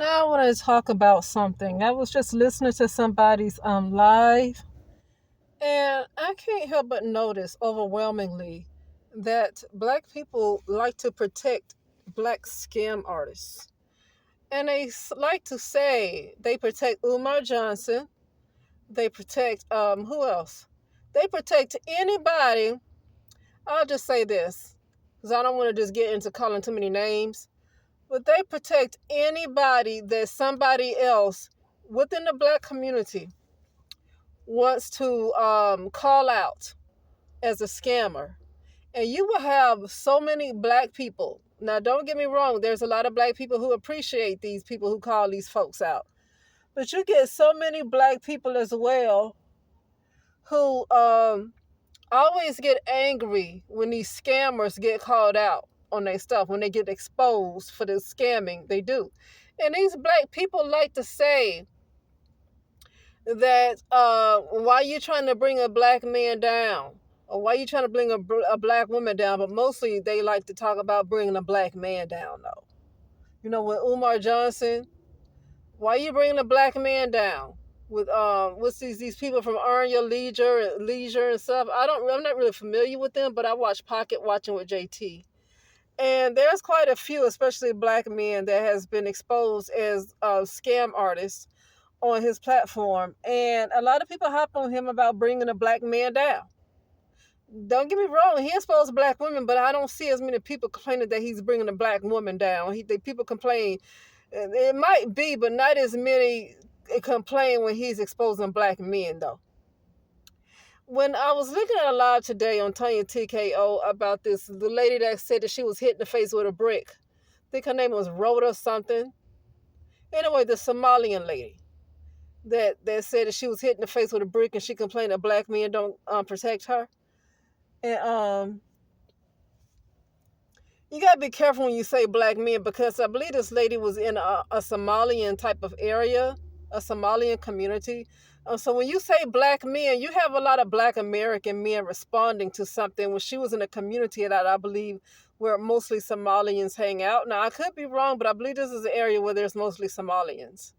Now I want to talk about something. I was just listening to somebody's live, and I can't help but notice overwhelmingly that black people like to protect black scam artists. And they like to say they protect Umar Johnson, they protect who else? They protect anybody. I'll just say this because I don't want to just get into calling too many names. But they protect anybody that somebody else within the black community wants to call out as a scammer. And you will have so many black people. Now, don't get me wrong, there's a lot of black people who appreciate these people who call these folks out. But you get so many black people as well who always get angry when these scammers get called out on their stuff, when they get exposed for the scamming they do. And these black people like to say that why you trying to bring a black man down, or why you trying to bring a black woman down, but mostly they like to talk about bringing a black man down though. You know, with Umar Johnson, why you bringing a black man down? With what's these people from Earn Your Leisure and stuff. I'm not really familiar with them, but I watch Pocket Watching with JT. And there's quite a few, especially black men, that has been exposed as scam artists on his platform. And a lot of people hop on him about bringing a black man down. Don't get me wrong, he exposed black women, but I don't see as many people complaining that he's bringing a black woman down. People complain. It might be, but not as many complain when he's exposing black men, though. When I was looking at a live today on Tanya TKO about the lady that said that she was hit in the face with a brick. I think her name was Rhoda something. Anyway, the Somalian lady that said that she was hit in the face with a brick and she complained that black men don't protect her. And you gotta be careful when you say black men, because I believe this lady was in a Somalian type of area, a Somalian community. So when you say black men, you have a lot of black American men responding to something when she was in a community that I believe where mostly Somalians hang out. Now I could be wrong, but I believe this is an area where there's mostly Somalians.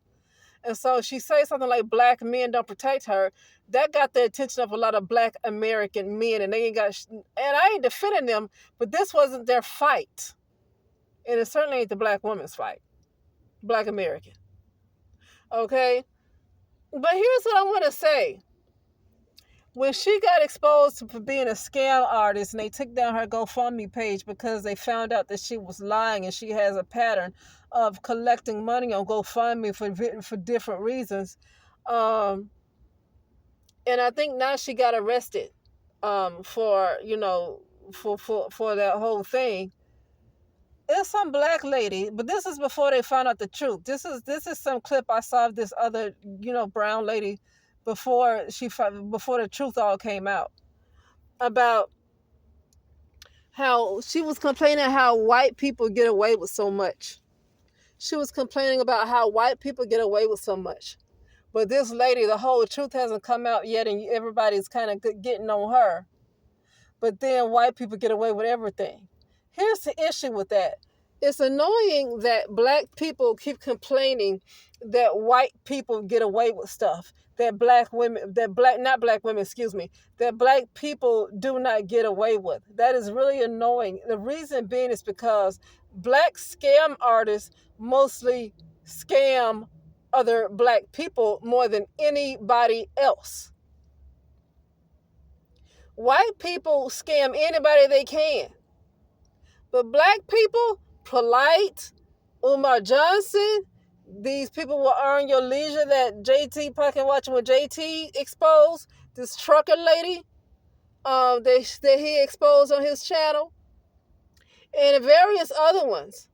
And so she says something like black men don't protect her. That got the attention of a lot of black American men, and they ain't got. And I ain't defending them, but this wasn't their fight, and it certainly ain't the black woman's fight. Black American, okay. But here's what I want to say: when she got exposed for being a scam artist, and they took down her GoFundMe page because they found out that she was lying, and she has a pattern of collecting money on GoFundMe for different reasons. Um, and I think now she got arrested for for that whole thing. It's some black lady, but this is before they found out the truth. This is some clip I saw of this other brown lady before before the truth all came out about how she was complaining how white people get away with so much. She was complaining about how white people get away with so much. But this lady, the whole truth hasn't come out yet, and everybody's kind of getting on her. But then white people get away with everything. Here's the issue with that. It's annoying that black people keep complaining that white people get away with stuff. That that black people do not get away with. That is really annoying. The reason being is because black scam artists mostly scam other black people more than anybody else. White people scam anybody they can. But black people, polite, Umar Johnson, these people will Earn Your Leisure that JT Pocket Watching with JT exposed, this trucker lady that he exposed on his channel, and various other ones.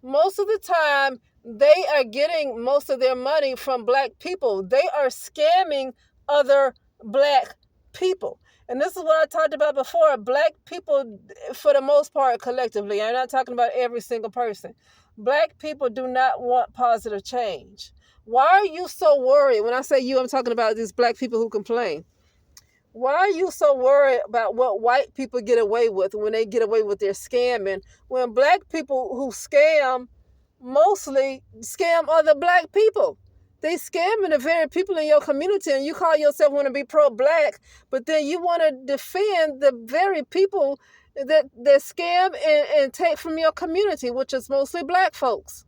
Most of the time, they are getting most of their money from black people. They are scamming other black people. And this is what I talked about before. Black people, for the most part, collectively, I'm not talking about every single person. Black people do not want positive change. Why are you so worried? When I say you, I'm talking about these black people who complain. Why are you so worried about what white people get away with when they get away with their scamming, when black people who scam mostly scam other black people. They scamming the very people in your community, and you call yourself want to be pro-black, but then you want to defend the very people that scam and take from your community, which is mostly black folks.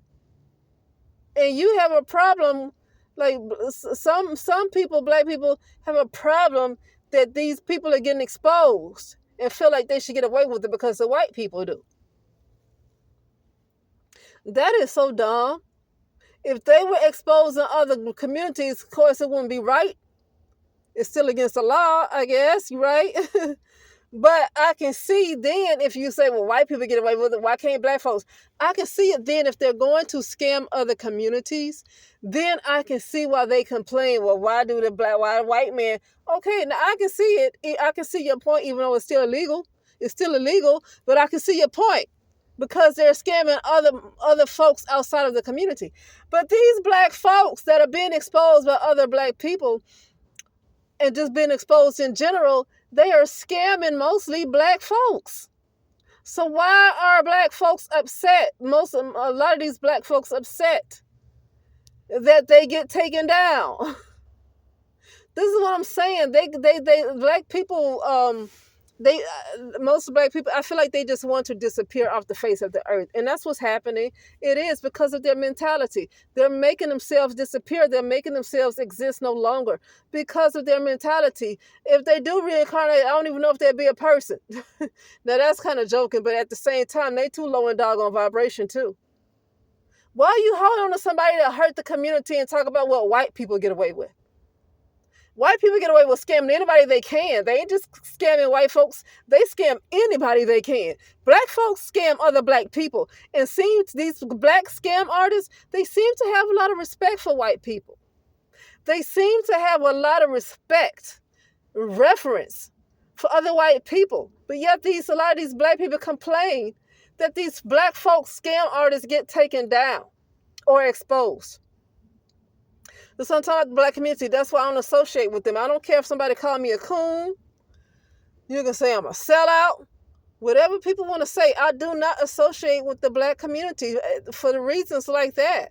And you have a problem, like some people, black people, have a problem that these people are getting exposed and feel like they should get away with it because the white people do. That is so dumb. If they were exposing other communities, of course it wouldn't be right. It's still against the law, I guess, right? But I can see then if you say, well, white people get away with it, why can't black folks? I can see it then if they're going to scam other communities, then I can see why they complain. Well, why do why the white man? Okay, now I can see it. I can see your point, even though it's still illegal. It's still illegal, but I can see your point because they're scamming other folks outside of the community. But these black folks that are being exposed by other black people and just being exposed in general, they are scamming mostly black folks. So why are black folks upset? A lot of these black folks upset that they get taken down. This is what I'm saying. They black people, most black people, I feel like they just want to disappear off the face of the earth. And that's what's happening. It is because of their mentality. They're making themselves disappear. They're making themselves exist no longer because of their mentality. If they do reincarnate, I don't even know if they'd be a person. Now that's kind of joking, but at the same time, they too low in doggone vibration too. Why are you holding on to somebody that hurt the community and talk about what white people get away with? White people get away with scamming anybody they can. They ain't just scamming white folks. They scam anybody they can. Black folks scam other black people. And seems these black scam artists, they seem to have a lot of respect for white people. They seem to have a lot of respect, reverence for other white people. But yet a lot of these black people complain that these black folks scam artists get taken down or exposed. So I'm talking about the black community. That's why I don't associate with them. I don't care if somebody call me a coon. You can say I'm a sellout. Whatever people want to say, I do not associate with the black community for the reasons like that.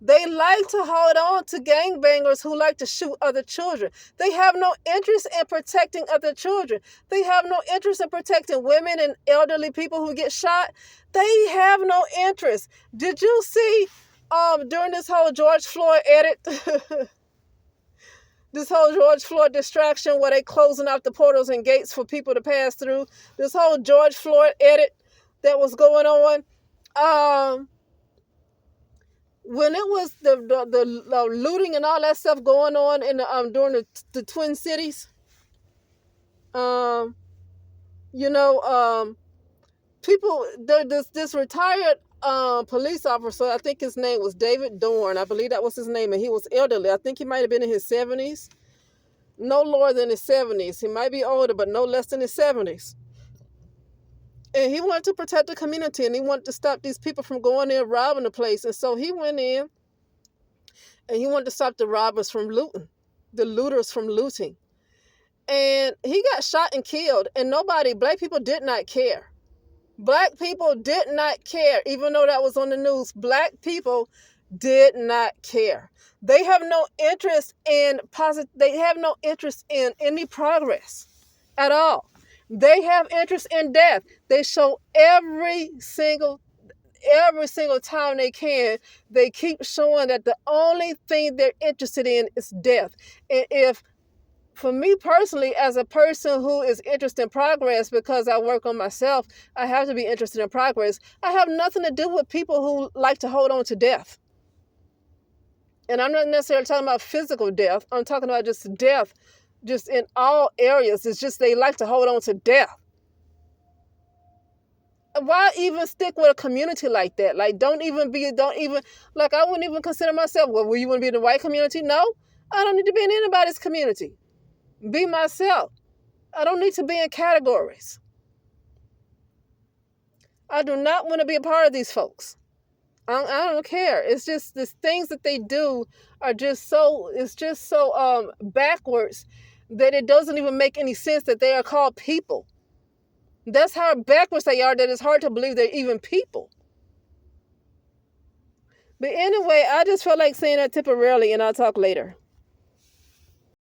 They like to hold on to gangbangers who like to shoot other children. They have no interest in protecting other children. They have no interest in protecting women and elderly people who get shot. They have no interest. Did you see during this whole George Floyd edit, this whole George Floyd distraction where they closing out the portals and gates for people to pass through, this whole George Floyd edit that was going on, when it was the looting and all that stuff going on in during the Twin Cities, people, this retired police officer, I think his name was David Dorn. I believe that was his name, and he was elderly. I think he might have been in his 70s. No lower than his 70s. He might be older, but no less than his 70s. And he wanted to protect the community, and he wanted to stop these people from going in robbing the place. And so he went in, and he wanted to stop the robbers from looting, the looters from looting. And he got shot and killed, and black people did not care. Black people did not care, even though that was on the news. Black people did not care. They have no interest in They have no interest in any progress at all. They have interest in death. They show every single time they can. They keep showing that the only thing they're interested in is death. And for me personally, as a person who is interested in progress, because I work on myself, I have to be interested in progress. I have nothing to do with people who like to hold on to death. And I'm not necessarily talking about physical death. I'm talking about just death, just in all areas. It's just they like to hold on to death. Why even stick with a community like that? Like, I wouldn't even consider myself, well, you want to be in the white community? No, I don't need to be in anybody's community. Be myself. I don't need to be in categories. I do not want to be a part of these folks. I don't care. It's just the things that they do are just so backwards that it doesn't even make any sense that they are called people. That's how backwards they are that it's hard to believe they're even people. But anyway, I just felt like saying that temporarily, and I'll talk later.